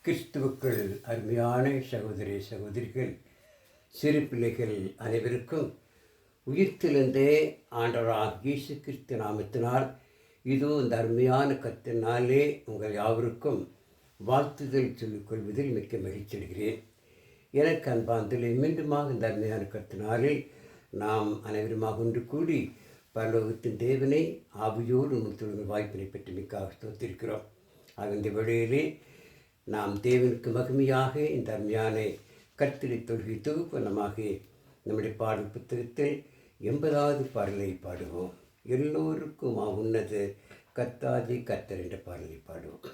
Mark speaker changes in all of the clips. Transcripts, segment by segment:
Speaker 1: கிறிஸ்துவுக்குள் அருமையான சகோதரிகள், சிறு பிள்ளைகள் அனைவருக்கும் உயிர்த்தெழுந்தே ஆண்டவராக இயேசு கிறிஸ்து நாமத்தினால் இதோ இந்த அருமையான கர்த்தரினாலே உங்கள் யாவருக்கும் வாழ்த்துதல் சொல்லிக்கொள்வதில் மிக்க மகிழ்ச்சி அடைகிறேன். எனக்கு அன்பாந்தலை மீண்டுமாக இந்த அருமையான கர்த்தரினாலே நாம் அனைவருமாக ஒன்று கூடி பரலோகத்தின் தேவனை ஆவியோடு உணர்த்துள்ள வாய்ப்பினை பற்றி மிக்க ஸ்தோத்திருக்கிறோம். இந்த வேளையிலே நாம் தேவனுக்கு மகிமையாக இந்த அருமையான கர்த்தரை தொழுகை தொகுப்பனமாக நம்முடைய பாடல் புத்தகத்தில் 80வது பாடலை பாடுவோம். எல்லோருக்கும் உன்னத கர்த்தாதி கர்த்தர் என்ற பாடலை பாடுவோம்.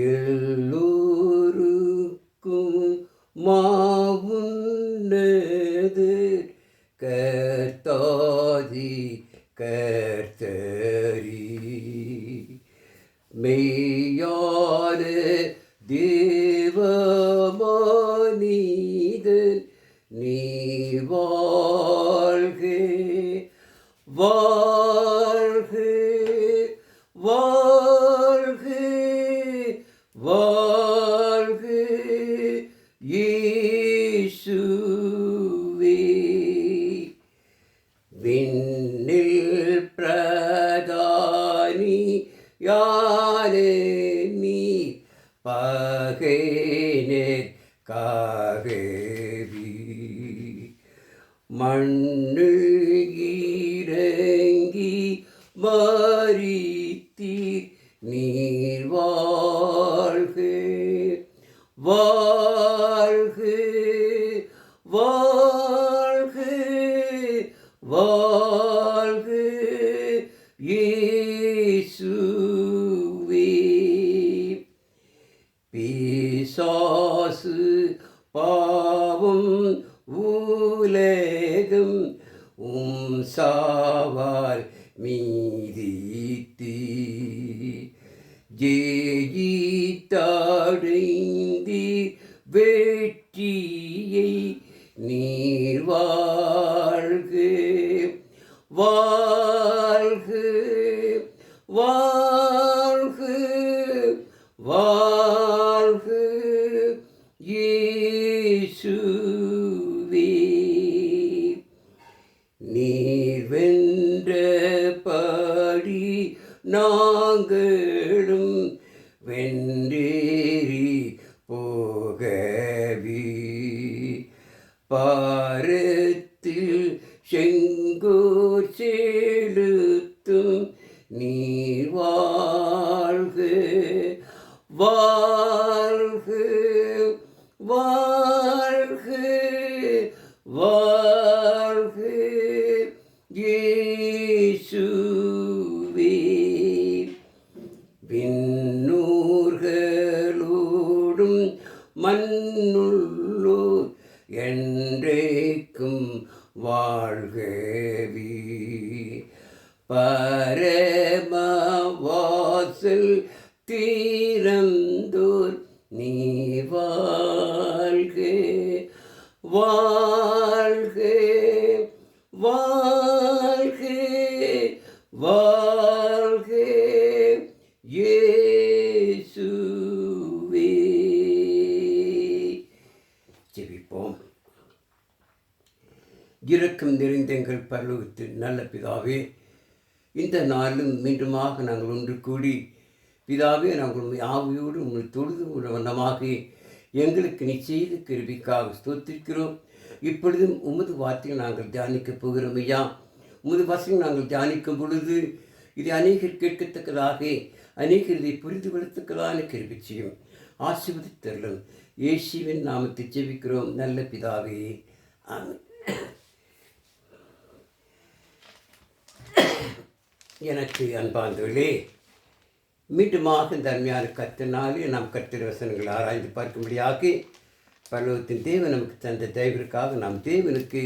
Speaker 1: எல்லோருக்கும் மாவுன்னது கர்த்தாதி கர்த்தரி மெய்யான தேவமனிதன் நீ வாழ்க வாழ்க வாழ்க வாழ்க இயேசுவே. விண்ணில் பிரதானி யாரே நீ பகைனேர் காகவி மண்ணு இறங்கி மரித்தீர் நீர் வாழ்க வாழ்க வாழ்க வாழ்க இயேசுவே. பிசாசு பாவம் உலகம் சாவால் மீதித்தி ஜெயித்தடைந்தி வெற்றியை நீர் வாழ்க வாழ்க வாழ்க வாழ்க இயேசுவே. நீர் வென்றபடி நாங்களும் வென்றேறி போகவி பாரத்தில் செங்கோர் செலுத்தும் நீர் வாழ்க வாழ்க வாழ்க வாழ்க இயேசுவே. விண்ணூர்களோடும் மண்ணுள்ளோர் என்றைக்கும் வாழ்கவி பரமவாசல் தீரந்தோர் நீ வாழ்க வாழ்க வாழ்க வாழ்க இயேசுவே. ஜெபிப்போம். இரக்கம் நிறைந்த எங்கள் பரலோகத்தின் நல்ல பிதாவே, இந்த நாளும் மீண்டுமாக நாங்கள் ஒன்று கூடி பிதாவே நாங்கள் ஆவியோடு உங்கள் தொழுது வண்ணமாக எங்களுக்கு நீ செய்த கிருபைக்காக ஸ்தோத்திருக்கிறோம். இப்பொழுதும் உமது வார்த்தையை நாங்கள் தியானிக்கப் போகிறோம் ஐயா. உமது வசனம் நாங்கள் தியானிக்கும் பொழுது இது அநேகர் கேட்கத்தக்கதாக அநேகர் இதை புரிந்து கொள்ளத்தக்கதான கிருபை செய்யும் ஆசீர்வதித்தருளும். இயேசுவின் நாமத்தை ஜெபிக்கிறோம் நல்ல பிதாவே, ஆமென். எனக்கு அன்பார்ந்தவர்களே, மீண்டுமாக இந்த அருமையான கர்த்தரினாலே நாம் கர்த்தர் வசனங்களை ஆராய்ந்து பார்க்கும்படியாக பரலோகத்தின் தேவன் நமக்கு தந்த தயவிற்காக நாம் தேவனுக்கு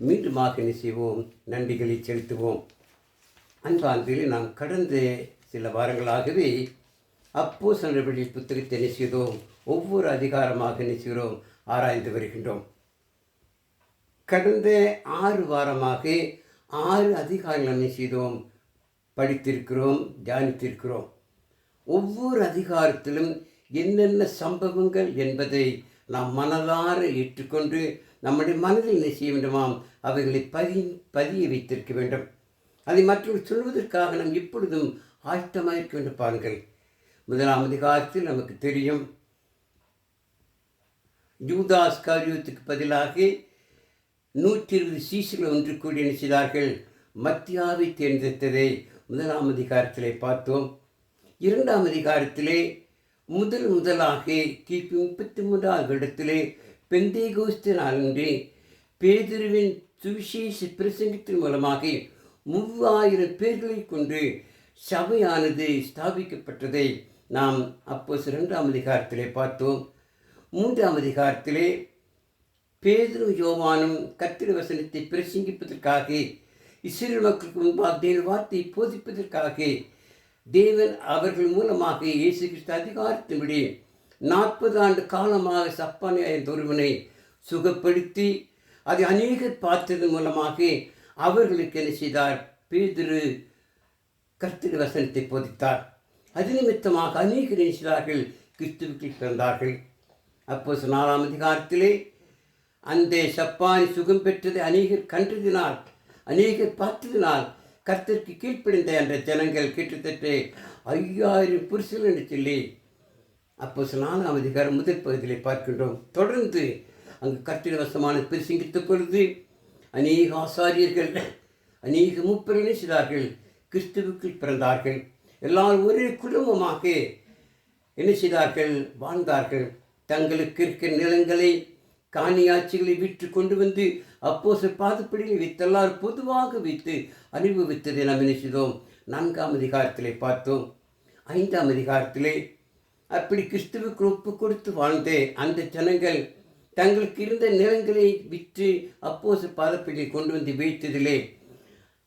Speaker 1: மீண்டுமாக என்ன செய்வோம், நன்றிகளை செலுத்துவோம். அன்பார்ந்தவர்களே, நாம் கடந்த சில வாரங்களாகவே அப்போஸ்தலர்களுடைய புத்தகத்தை என்ன செய்தோம், ஒவ்வொரு அதிகாரமாக என்ன செய்கிறோம், ஆராய்ந்து வருகின்றோம். கடந்த 6 வாரமாக 6 அதிகாரங்கள் என்ன செய்தோம், படித்திருக்கிறோம், தியானித்திருக்கிறோம். ஒவ்வொரு அதிகாரத்திலும் என்னென்ன சம்பவங்கள் என்பதை நாம் மனதார ஏற்றுக்கொண்டு நம்முடைய மனதில் என்ன செய்ய வேண்டுமாம், அவைகளை பதிய வைத்திருக்க வேண்டும். அதை மற்றவர்கள் சொல்வதற்காக நாம் எப்பொழுதும் ஆயத்தமாயிருக்க வேண்டும். பாருங்கள், 1ஆம் அதிகாரத்தில் நமக்கு தெரியும், யூதாஸ் காரியத்துக்கு பதிலாக 120 சீஷர்கள் ஒன்று கூடி என்ன செய்தார்கள், மத்தியாவை தேர்ந்தெடுத்ததை 1ஆம் அதிகாரத்திலே பார்த்தோம். 2ஆம் அதிகாரத்திலே முதலாக கிபி 33ஆம் இடத்திலே பெந்தேகோஸ்து நாளன்று பேதுருவின் சுவிசேஷ பிரசங்கத்தின் மூலமாக 3000 பேர்களை கொண்டு சபையானது ஸ்தாபிக்கப்பட்டதை நாம் அப்போஸ்தலர் 2ஆம் அதிகாரத்திலே பார்த்தோம். 3ஆம் அதிகாரத்திலே பேதுரு யோவானும் கர்த்தருடைய வசனத்தை பிரசங்கிப்பதற்காக இஸ்ரவேல் மக்களுக்கு முன்பாக தேவ வார்த்தையை போதிப்பதற்காக தேவன் அவர்கள் மூலமாக இயேசு கிறிஸ்து அதிகாரத்தின்படி 40 ஆண்டு காலமாக சப்பானியா என்ற ஒருவனை சுகப்படுத்தி அதை அநேகர் பார்த்ததன் மூலமாக அவர்களுக்கு என்ன செய்தார், பேதுரு கர்த்தருடைய வசனத்தை போதித்தார். அது நிமித்தமாக அநேகர் என்ன செய்தார்கள், கிறிஸ்துவுக்கு பிறந்தார்கள். அப்போஸ்தலர் 4ஆம் அதிகாரத்திலே அந்த சப்பானி சுகம் பெற்றதை அநேகர் கண்டதினால், அநேகர் பார்த்ததினால் கர்த்தருக்கு கீழ்ப்படிந்த அந்த ஜனங்கள் கிட்டத்தட்ட 5000 புருஷர்கள் என்று சொல்லி அப்போஸ்தலர் 4ஆம் அதிகாரம் முதல் பகுதியிலே பார்க்கின்றோம். தொடர்ந்து அங்கு கர்த்தருடைய வசமான பிரசங்கித்த பொழுது அநேக ஆசாரியர்கள், அநேக மூப்பர்கள் செய்தார்கள், கிறிஸ்துவுக்கு பிறந்தார்கள். எல்லாரும் ஒரே குடும்பமாக என்ன செய்தார்கள், வாழ்ந்தார்கள். தங்களுக்கு இருக்கிற நிலங்களை காணியாட்சிகளை விற்று கொண்டு வந்து அப்போஸ்தலர் பாதப்படியில் வைத்து எல்லாரும் பொதுவாக வைத்து அனுபவித்ததை நாம் என்ன செய்தோம், 4ஆம் அதிகாரத்திலே பார்த்தோம். 5ஆம் அதிகாரத்திலே அப்படி கிறிஸ்துவுக்கு ஒப்பு கொடுத்து வாழ்ந்த அந்த ஜனங்கள் தங்களுக்கு இருந்த நிலங்களை விற்று அப்போஸ்தலர் பாதப்படியில் கொண்டு வந்து வைத்ததிலே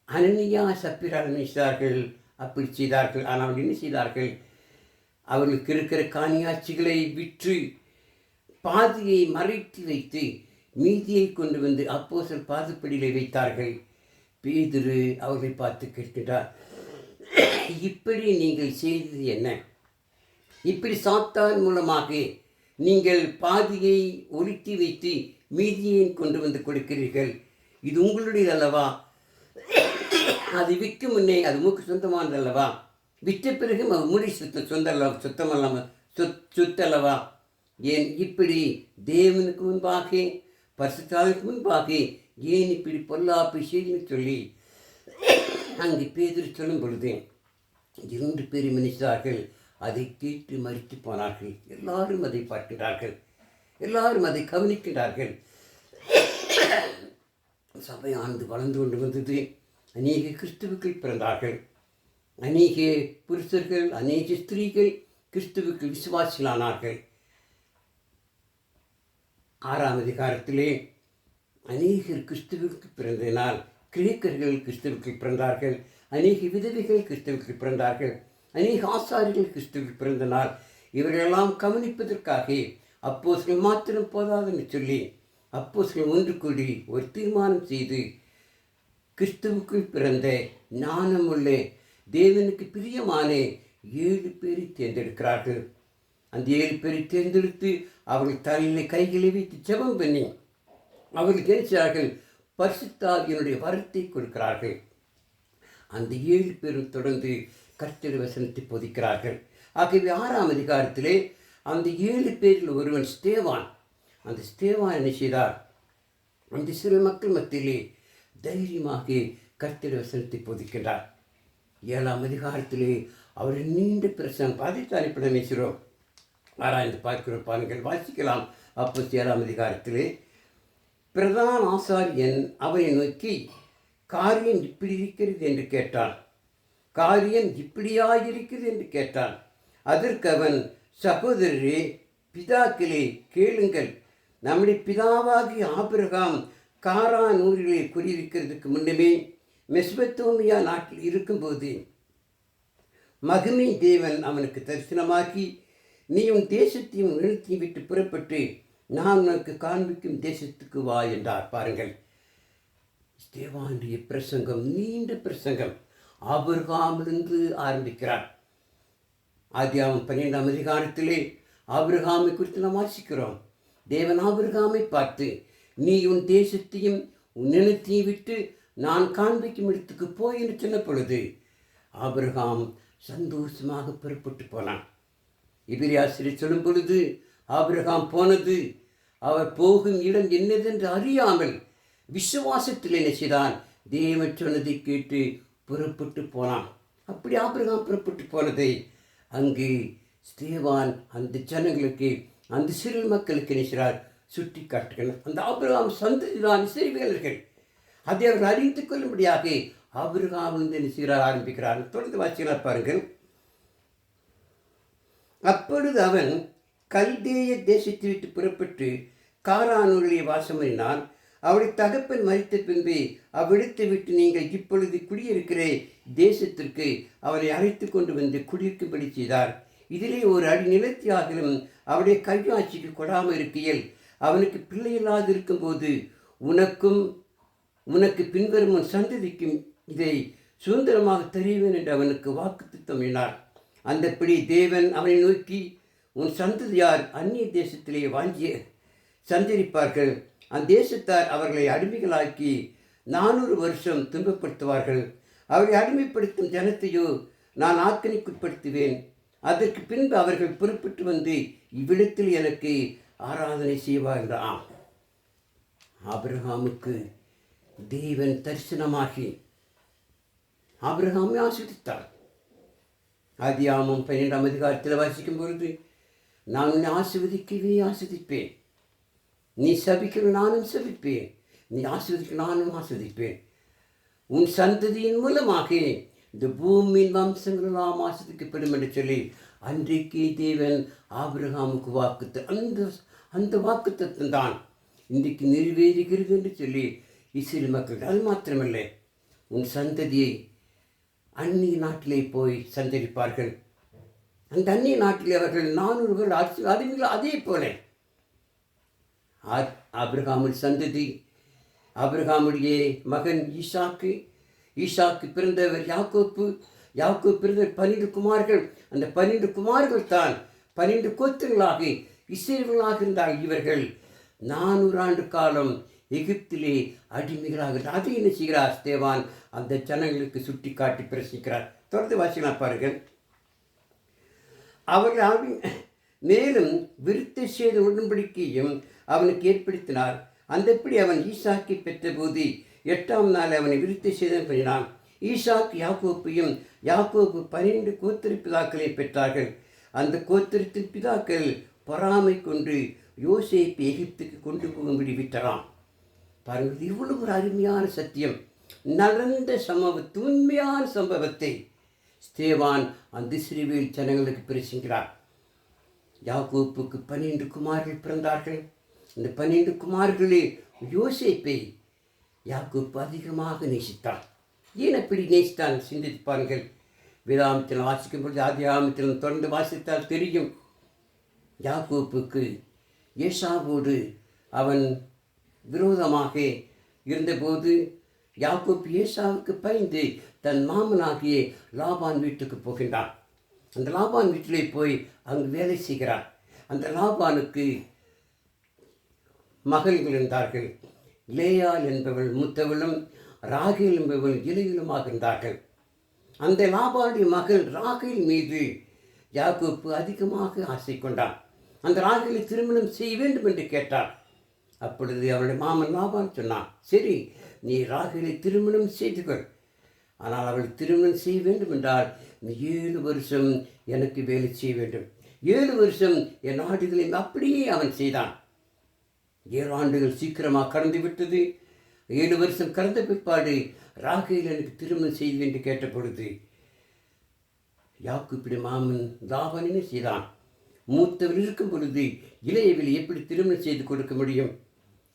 Speaker 1: அனனியா சப்பீரா செய்தார்கள். அப்படி செய்தார்கள். ஆனால் என்ன செய்தார்கள், அவர்களுக்கு இருக்கிற காணியாட்சிகளை விற்று பாதியை மறைத்து வைத்து மீதியை கொண்டு வந்து அப்போஸ்தலர் பாதப்படியிலே வைத்தார்கள். பேதுரு அவர்களை பார்த்து கேட்கிறார், இப்படி நீங்கள் செய்தது என்ன? இப்படி சாத்தான் மூலமாக நீங்கள் பாதியை ஒழித்து வைத்து மீதியை கொண்டு வந்து கொடுக்கிறீர்கள். இது உங்களுடைய அல்லவா? அது விற்கும் முன்னே அது மூக்கு சொந்தமானது அல்லவா? விற்ற பிறகு முடி சுத்தமல்லாமல் சொத்தல்லவா? ஏன் இப்படி தேவனுக்கு முன்பாக பரிசுத்தாவிற்கு முன்பாக ஏன் இப்படி பொல்லாப்பு செய்துன்னு சொல்லி அங்கே பேதுரு சொல்லும் பொழுது 2 பேரும் நினைத்தார்கள். அதை கேட்டு மறித்து போனார்கள். எல்லாரும் அதை பார்க்கிறார்கள், எல்லாரும் அதை கவனிக்கிறார்கள். சபையானது வளர்ந்து கொண்டு வந்தது. அநேக கிறிஸ்துவுக்குள் பிறந்தார்கள். அநேக புருஷர்கள், அநேக ஸ்திரீகள் கிறிஸ்துவுக்கு விசுவாசிகளானார்கள். 6ஆம் அதிகாரத்திலே அநேகர் கிறிஸ்துவுக்கு பிறந்ததினால் கிரேக்கர்கள் கிறிஸ்துவுக்கு பிறந்தார்கள், அநேக விதவைகள் கிறிஸ்துவுக்கு பிறந்தார்கள், அநேக ஆசாரிகள் கிறிஸ்துவுக்கு பிறந்தனால் இவர்களெல்லாம் கவனிப்பதற்காக அப்போஸ்தலர்கள் மாத்திரம் போதாதுன்னு சொல்லி அப்போஸ்தலர்கள் ஒன்று கூடி ஒரு தீர்மானம் செய்து கிறிஸ்துவுக்குள் பிறந்த ஞானமுள்ள தேவனுக்கு பிரியமான 7 பேரை தேர்ந்தெடுக்கிறார்கள். அந்த 7 பேரை தேர்ந்தெடுத்து அவர்கள் தலையில் கைகளை வைத்து ஜெபம் பண்ணி அவர்களுக்கு நினைச்சார்கள், பரிசுத்த ஆவியினுடைய வரத்தை கொடுக்கிறார்கள். அந்த 7 பேரும் தொடர்ந்து கர்த்தருடைய வசனத்தை போதிக்கிறார்கள். ஆகவே 6ஆம் அதிகாரத்திலே அந்த 7 பேரில் ஒருவன் ஸ்தேவான். அந்த ஸ்தேவான் என்ன செய்தார், அந்த இஸ்ரவேல் மக்கள் மத்தியிலே தைரியமாக கர்த்தருடைய வசனத்தை போதிக்கின்றார். 7ஆம் அதிகாரத்திலே அவர் நீண்ட பிரசங்கம் பாதித்தார். இப்படி பேசுகிறோம், ஆராய்ந்து பார்க்கிறோம். பாருங்கள், வாசிக்கலாம். அப்போ 7ஆம் அதிகாரத்திலே பிரதான ஆசாரியன் அவனை நோக்கி, காரியம் இப்படி இருக்கிறது என்று கேட்டான். காரியம் இப்படியாயிருக்கிறது என்று கேட்டான். அதற்கு அவன், சகோதரரே, பிதாக்களே, கேளுங்கள். நம்முடைய பிதாவாகிய ஆபிரகாம் காரான் ஊரிலே குடியிருக்கிறதுக்கு முன்னமே மெசொப்பொத்தாமியா நாட்டில் இருக்கும்போது மகிமை தேவன் அவனுக்கு தரிசனமாக்கி, நீ உன் தேசத்தையும் நிலத்தையும் விட்டு புறப்பட்டு நான் உனக்கு காண்பிக்கும் தேசத்துக்கு வா என்றார். பாருங்கள், ஸ்தேவானுடைய பிரசங்கம் நீண்ட பிரசங்கம். ஆபிரகாமிலிருந்து ஆரம்பிக்கிறார். ஆதியாகமம் 12ஆம் அதிகாரத்திலே ஆபிரகாமை குறித்து நாம் வாசிக்கிறோம். தேவன் ஆபிரகாமை பார்த்து, நீ உன் தேசத்தையும் உன் நிலத்தையும் விட்டு நான் காண்பிக்கும் இடத்துக்கு போய் என்று சொன்ன பொழுது ஆபிரகாம் சந்தோஷமாக புறப்பட்டு போனான். எபிரேயர் சொல்லும் பொழுது ஆபிரகாம் போனது அவர் போகும் இடம் என்னதென்று அறியாமல் விசுவாசத்தில் என்ன செய்தான், தேவன் சொன்னதை கேட்டு புறப்பட்டு போனான். அப்படி ஆபிரகாம் புறப்பட்டு போனதை அங்கு ஸ்தேவான் அந்த ஜனங்களுக்கு, அந்த சிறு மக்களுக்கு நினைச்சார் சுட்டி காட்டுகிறார். அந்த ஆபிரகாம் சந்ததிதான் இஸ்ரவேலர்கள். அதை அவர்கள் அறிந்து கொள்ளும்படியாக ஆபிரகாம் நினைச்சார் ஆரம்பிக்கிறார். தொடர்ந்து வாசிக்கிறார் பாருங்கள். அப்பொழுது அவன் கல்தேய தேசத்தை விட்டு புறப்பட்டு காரானூரிலே வாசமினான். அவருடைய தகப்பன் மரித்த பின்பு அவ்விடத்தை விட்டு நீங்கள் இப்பொழுது குடியிருக்கிற தேசத்திற்கு அவரை அழைத்து கொண்டு வந்து குடியிருக்கும்படி செய்தார். இதிலே ஒரு அடி நிலத்தியாகிலும் அவருடைய கையாட்சிக்கு கொடாமல் இருக்கையில் அவனுக்கு பிள்ளை இல்லாது இருக்கும்போது உனக்கு பின்வரும் உன் சந்ததிக்கும் இதை சுதந்திரமாக தெரிவேன் என்று அவனுக்கு வாக்குத்தத்தம் என்னார். அந்தப்படி தேவன் அவனை நோக்கி, உன் சந்ததியார் அந்நிய தேசத்திலே வாஞ்சிய சந்தரிப்பார்கள். அந்த தேசத்தார் அவர்களை அடிமைகளாக்கி 400 வருஷம் துன்பப்படுத்துவார்கள். அவர்களை அடிமைப்படுத்தும் ஜனத்தையோ நான் ஆக்கினைக்குட்படுத்துவேன். அதற்கு பின்பு அவர்கள் புறப்பட்டு வந்து இவ்விடத்தில் எனக்கு ஆராதனை செய்வார்கள். ஆபிரகாமுக்கு தேவன் தரிசனமாகி ஆபிரகாமை ஆசீர்வதித்தார். ஆதியாகமம் 12ஆம் அதிகாரத்தில் வாசிக்கும் பொழுது, நான் உன்னை ஆசீர்வதிக்கவே ஆசீர்வதிப்பேன், நீ சபிக்க நானும் சபிப்பேன், நீ ஆசீர்வதிக்க நானும் ஆசீர்வதிப்பேன், உன் சந்ததியின் மூலமாக இந்த பூமியின் வம்சங்களெல்லாம் ஆசீர்வதிக்கப்படும் என்று சொல்லி அன்றைக்கு தேவன் ஆபிரகாமுக்கு அந்த வாக்குத்தத்தம் தான் இன்றைக்கு நிறைவேறுகிறது என்று சொல்லி இஸ்ரேல் மக்கள். அது மாத்திரமல்ல, உன் சந்ததியை அந்நிய நாட்டிலே போய் சந்தரிப்பார்கள். அந்த அந்நிய நாட்டிலே அவர்கள் 400 வருடம் அடிமைகள். அதே போல ஆபிரகாமுடைய சந்ததி, ஆபிரகாமுடைய மகன் ஈசாக்கு பிறந்தவர் யாக்கோப்பு பிறந்த 12 குமார்கள். அந்த 12 குமார்கள் தான் 12 கோத்திரங்களாக இஸ்ரவேலர்களாக இருந்தார்கள். இவர்கள் 400 ஆண்டு காலம் எகிப்திலே அடிமைகளாக. அதை என்ன செய்கிறார் ஸ்தேவான் அந்த ஜனங்களுக்கு சுட்டி காட்டி பிரசிக்கிறார். தொடர்ந்து வாசிக்கலாம் பாருங்கள். அவர்கள் மேலும் விருத்த சேத உடன்படிக்கையும் அவனுக்கு ஏற்படுத்தினார். அந்தப்படி அவன் ஈசாக்கை பெற்ற போது 8ஆம் நாள் அவனை விருத்த சேதம் பண்ணினான். ஈசாக்கு யாக்கோப்பையும், யாக்கோப்பு 12 கோத்திர பிதாக்களை பெற்றார்கள். அந்த கோத்திரத்தின் பிதாக்கள் பொறாமை கொண்டு யோசேப்பை எகிப்துக்கு கொண்டு போகும்படி விட்டறான். பாருங்கள், இவ்வளவு ஒரு அருமையான சத்தியம் நடந்த உண்மையான சம்பவத்தை ஸ்தேவான் அந்த இஸ்ரவேல் ஜனங்களுக்கு பிரசங்கிக்கிறார். யாக்கோப்புக்கு 12 குமார்கள் பிறந்தார்கள். இந்த 12 குமார்களே யோசேப்பை யாக்கோப்பு அதிகமாக நேசித்தான். ஏன் அப்படி நேசித்தான் சிந்தித்து பாருங்கள். வேதாகமத்தில் வாசிக்கும் பொழுது, ஆதியாகமத்தில் தொடர்ந்து வாசித்தால் தெரியும். யாக்கோப்புக்கு ஏசாவோடு அவன் விரோதமாக இருந்தபோது யாக்கோப்பு ஏசாவுக்கு பயந்து தன் மாமனாகிய லாபான் வீட்டுக்கு போகின்றான். அந்த லாபான் வீட்டிலே போய் அங்கு வேலை செய்கிறார். அந்த லாபானுக்கு மகள்கள் இருந்தார்கள். லேயாள் என்பவள் மூத்தவளும் ராகேல் என்பவள் இளையலுமாக இருந்தார்கள். அந்த லாபானுடைய மகள் ராகேல் மீது யாக்கோப்பு அதிகமாக ஆசை கொண்டான். அந்த ராகேலை திருமணம் செய்ய வேண்டும் என்று கேட்டார். அப்பொழுது அவளுடைய மாமன் லாபான் சொன்னான், சரி, நீ ராகேலை திருமணம் செய்து கொள். ஆனால் அவள் திருமணம் செய்ய வேண்டும் என்றால் நீ 7 வருஷம் எனக்கு வேலை செய்ய வேண்டும், 7 வருஷம் என் ஆடுகளையும். அப்படியே அவன் செய்தான். 7 ஆண்டுகள் சீக்கிரமாக கடந்து விட்டது. 7 வருஷம் கடந்த பிற்பாடு ராகேல் எனக்கு திருமணம் செய்து என்று கேட்ட பொழுது யாக்கோப்புடைய மாமன் லாபான் என்ன செய்தான்? மூத்தவர் இருக்கும் பொழுது இளையவளை எப்படி திருமணம் செய்து கொடுக்க முடியும்?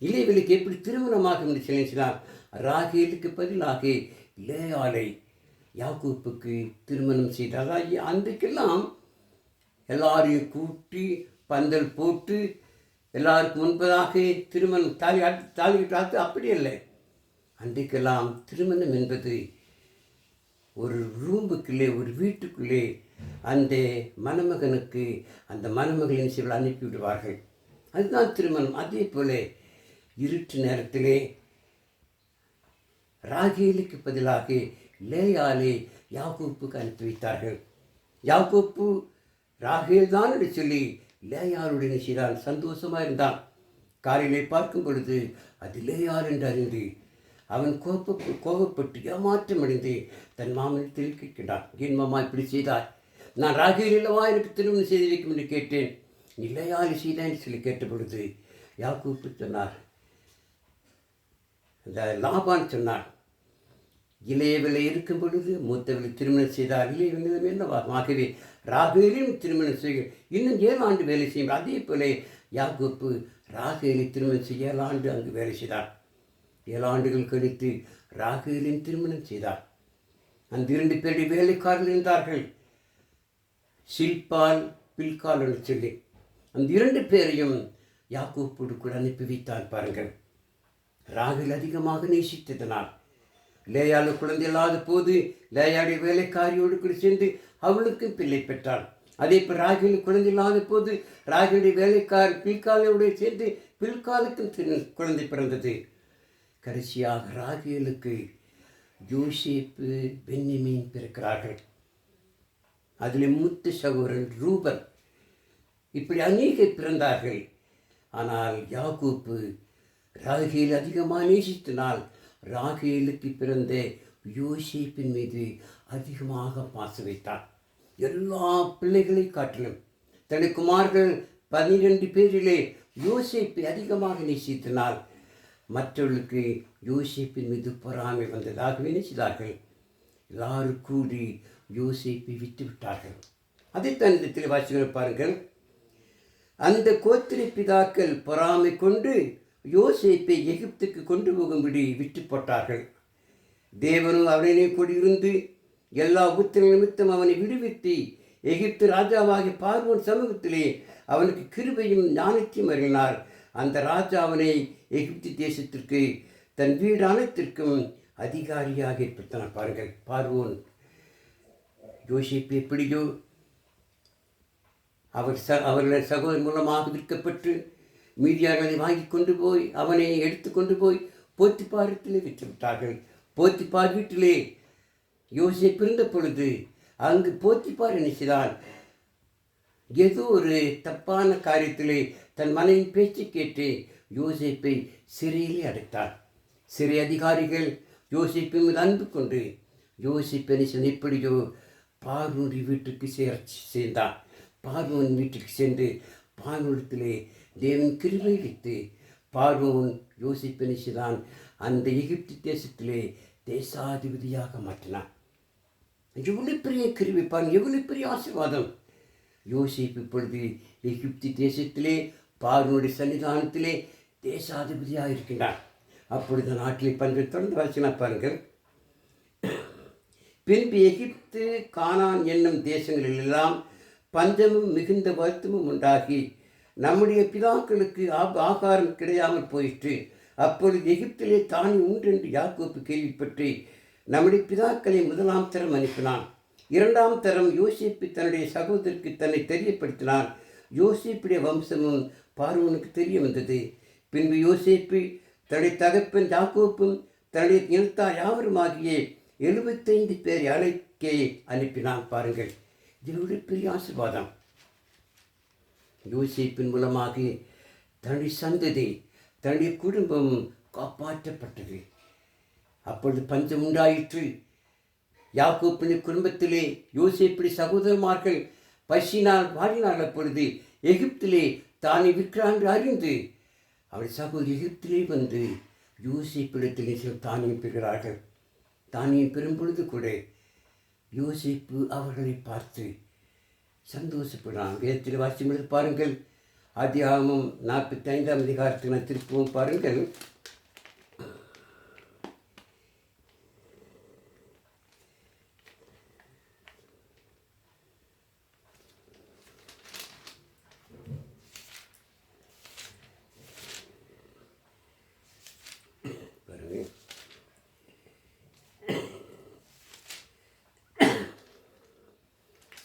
Speaker 1: இளையவளுக்கு எப்படி திருமணமாகும் என்று சொல்லினார். ராகேலுக்கு பதிலாக லேயாளை யாக்கோப்புக்கு திருமணம் செய்தார். அன்றைக்கெல்லாம் எல்லாரையும் கூட்டி பந்தல் போட்டு எல்லாருக்கும் முன்பதாக திருமணம் தாலி கட்டாது அப்படி இல்லை. அன்றைக்கெல்லாம் திருமணம் என்பது ஒரு ரூமுக்குள்ளே, ஒரு வீட்டுக்குள்ளே அந்த மணமகனுக்கு அந்த மணமகளின் சிலர் அனுப்பிவிடுவார்கள். அதுதான் திருமணம். அதே போல இருட்டு நேரத்திலே ராகேலுக்கு பதிலாக லேயாலே யாக்கோப்புக்கு அனுப்பி வைத்தார்கள். யாக்கோப்பு ராகேல் தான் என்று சொல்லி லேயாளுடைய செய்தான், சந்தோஷமாக இருந்தான். காலையிலே பார்க்கும் பொழுது அது லேயாள் என்று அறிந்து அவன் கோபப்பட்டு ஏமாற்றம் அடைந்து தன் மாமனத்தில் கேட்கின்றான், என் மாமா இப்படி செய்தார், நான் ராகேல் இல்லவா எனக்கு திருமணம் செய்து வைக்கும் என்று கேட்டேன், நீ லேயாளை செய்தான்னு சொல்லி கேட்ட பொழுது யாக்கோப்பு சொன்னார், அந்த லாபான் சொன்னார், இளையவிலை இருக்கும் பொழுது மூத்தவளை திருமணம் செய்தார், இளையவனிடம் என்னவா, ஆகவே ராகேலையும் திருமணம் செய்ய இன்னும் 7 ஆண்டு வேலை செய்யும். அதே போல யாக்கோப்பு ராகேலை திருமணம் செய்ய 7 ஆண்டு அங்கு வேலை செய்தார். 7 ஆண்டுகள் கழித்து ராகேலின் திருமணம் செய்தார். அந்த 2 பேருடைய வேலைக்காரர்கள் இருந்தார்கள், சில்பால் பில்கால் என்று சொல்லி. அந்த 2 பேரையும் யாக்கோப்போடு கூட அனுப்பி வைத்தான். பாருங்கள், ராகேல் அதிகமாக நேசித்ததனால் லேயாளு குழந்தை இல்லாத போது லேயாளுடைய வேலைக்காரியோடு கூட சேர்ந்து அவளுக்கு பிள்ளை பெற்றாள். அதே போல் ராகேல் குழந்தை இல்லாத போது ராகேலுடைய வேலைக்காரி பில்காலோடு சேர்ந்து பில்காலுக்கும் குழந்தை பிறந்தது. கடைசியாக ராகேலுக்கு யோசேப்பு பென்யமீன் பிறக்கிறார்கள். அதில் மூத்த சகோதரன் ரூபன், இப்படி அநேகர் பிறந்தார்கள். ஆனால் யாக்கோப்பு ராகேல் அதிகமாக நேசித்தனால் ராகேலுக்கு பிறந்த யோசேப்பின் மீது அதிகமாக பாசம் வைத்தார். எல்லா பிள்ளைகளை காட்டிலும் தனது குமார்கள் 12 பேரிலே யோசேப்பை அதிகமாக நேசித்தனால் மற்றவர்களுக்கு யோசேப்பின் மீது பொறாமை வந்ததாகவே நினைத்தார்கள். எல்லாரும் கூடி யோசேப்பை விட்டு விட்டார்கள். அதைத்தான் இந்த வாசிகள் பாருங்கள், அந்த கோத்திர பிதாக்கள் பொறாமை கொண்டு யோசேப்பை எகிப்துக்கு கொண்டு போகும்படி விட்டு போட்டார்கள். தேவனும் அவனை கூடியிருந்து எல்லா உத்திர நிமித்தம் அவனை விடுவித்து எகிப்து ராஜாவாகிய பார்வோன் சமூகத்திலே அவனுக்கு கிருபையும் ஞானத்தையும் அருளினார். அந்த ராஜா அவனை எகிப்து தேசத்திற்கு தன் வீடு அனைத்திற்கும் அதிகாரியாக ஏற்படுத்தினார். பாருங்கள், பார்வோன் யோசேப்பு எப்படியோ அவர்கள் சகோதரன் மூலமாக விற்கப்பட்டு மீதியார்களை வாங்கி கொண்டு போய் அவனை எடுத்து கொண்டு போய் போத்திபாரத்திலே விற்றுவிட்டார்கள். போத்திபார் வீட்டிலே யோசேப்பு இருந்த பொழுது அங்கு போத்திபார் என்ன செய்தான், ஏதோ ஒரு தப்பான காரியத்திலே தன் மனைவின் பேச்சு கேட்டு யோசேப்பை சிறையிலே அடைத்தார். சிறை அதிகாரிகள் யோசேப்பை மீது அன்பு கொண்டு யோசேப்பை எப்படியோ பார்வோனுடைய வீட்டுக்கு சேர்ந்தான். பார்வோன் வீட்டுக்கு சென்று பார்வோனிடத்திலே தேவன் கிருபை வைத்து பார்வோன் யோசேப்பை செய்தான், அந்த எகிப்து தேசத்திலே தேசாதிபதியாக மாற்றினான். எவ்வளவு பெரிய கிருபை பாருங்கள், எவ்வளவு பெரிய ஆசீர்வாதம். யோசேப்பு இப்பொழுது எகிப்து தேசத்திலே பார்வோனுடைய சன்னிதானத்திலே தேசாதிபதியாக இருக்கின்றார். அப்பொழுது நாட்டிலே பஞ்சம் தொடர்ந்து வாசினா பாருங்கள், பின்பு எகிப்து கானான் என்னும் தேசங்களிலெல்லாம் பஞ்சமும் மிகுந்த வருத்தமும் உண்டாகி நம்முடைய பிதாக்களுக்கு ஆகாரம் கிடையாமல் போயிற்று. அப்பொழுது எகிப்திலே தானி உண்டென்று யாக்கோப்பு கேள்விப்பட்டு நம்முடைய பிதாக்களை 1ஆம் தரம் அனுப்பினான். 2ஆம் தரம் யோசேப்பு தன்னுடைய சகோதரருக்கு தன்னை தெரியப்படுத்தினான். யோசேப்புடைய வம்சமும் பார்வோனுக்கு தெரிய வந்தது. பின்பு யோசேப்பு தன்னுடைய தகப்பன் யாக்கோப்பும் தன்னுடைய இனத்தார் யாவருமாகிய 75 பேரை அழைக்க அனுப்பினான். பாருங்கள், இதனுடைய பெரிய ஆசீர்வாதம். யோசேப்பின் மூலமாக தன்னுடைய சந்ததி தன்னுடைய குடும்பம் காப்பாற்றப்பட்டது. அப்பொழுது பஞ்சம் உண்டாயிற்று. யாக்கோப்பின் குடும்பத்திலே யோசேப்புடைய சகோதரமார்கள் பசினால் வாடினால் அப்பொழுது எகிப்திலே தானே விற்கிறான் அறிந்து அவருடைய சகோதரி எகிப்திலே வந்து யோசேப்பிடத்திலே சில தானியம் பெறுகிறார்கள். தானியம் பெறும் பொழுது கூட யோசேப்பு அவர்களை பார்த்து சந்தோஷப்படுறான். வேதத்தில் வாசியம் பாருங்கள், ஆதியாகமம் 45ஆம் அதிகாரத்தில் நான் திருப்பவும் பாருங்கள்.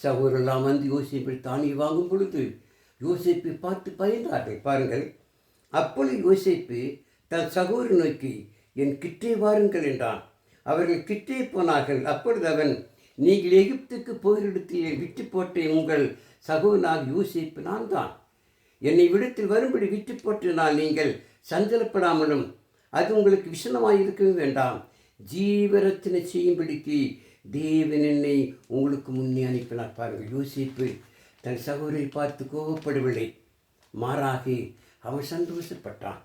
Speaker 1: சகோதரெல்லாம் வந்து யோசேப்பை தானியை வாங்கும் பொழுது யோசேப்பை பார்த்து பயந்தார்கள். பாருங்கள், அப்பொழுது யோசேப்பு தன் சகோதரனை நோக்கி, என் கிட்டே வாருங்கள் என்றான். அவர்கள் கிட்டே போனார்கள். அப்பொழுது அவன், நீங்கள் எகிப்துக்கு போரிடத்தில் விட்டு போட்ட உங்கள் சகோதரனாக யோசேப்பு நான் தான். என்னை விடத்தில் வரும்படி விட்டு போட்டனால் நீங்கள் சஞ்சலப்படாமலும் அது உங்களுக்கு விஷனமாக இருக்கவே வேண்டாம். ஜீவரத்தினை செய்யும்படிக்கு தேவன் என்னை உங்களுக்கு முன்னே அனுப்பினார். பாருங்கள், யோசேப்பு தன் சகோதரை பார்த்து கோபப்படவில்லை, மாறாக அவன் சந்தோஷப்பட்டான்.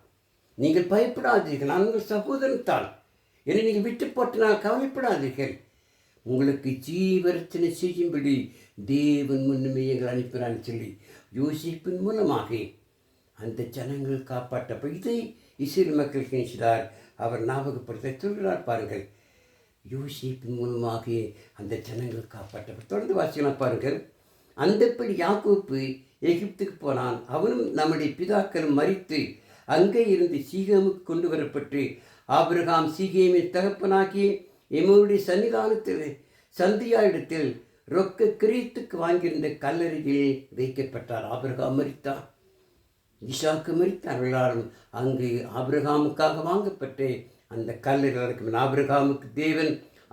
Speaker 1: நீங்கள் பயப்படாதீர்கள், நான் உங்கள் சகோதரன் தான். என்னை நீங்கள் விட்டு போட்டினால் கவலைப்படாதீர்கள். உங்களுக்கு ஜீவரத்தினை செய்யும்படி தேவன் முன்னுமே எங்கள் அனுப்பினான்னு சொல்லி யோசிப்பின் மூலமாக அந்த ஜனங்கள் காப்பாற்றப்ப இதை இஸ்ரேல் மக்களுக்கு நினைச்சார். அவர் ஞாபகப்படுத்த சொல்கிறார். பாருங்கள், யோசிப்பின் மூலமாக அந்த ஜனங்கள் காப்பாற்றப்பட்ட. தொடர்ந்து வாசிக்கலாம். பாருங்கள், அந்தப்படி யாக்கோப்பு எகிப்துக்கு போனான். அவனும் நம்முடைய பிதாக்களும் மரித்து அங்கே இருந்து சீகேமுக்கு கொண்டு வரப்பட்டு ஆபிரகாம் சீகேமின் தகப்பனாகி எம்முடைய சன்னிதானத்தில் சந்தியாயிடத்தில் ரொக்க கிரீத்துக்கு வாங்கியிருந்த கல்லறையில் வைக்கப்பட்டார். ஆபிரகாம் மரித்தான், ஈசாக்கு மரித்தார்கள். அங்கு ஆபிரகாமுக்காக வாங்கப்பட்டு அந்த கல்லறை இருக்கும். ஆபிரகாமுக்கு தேவன்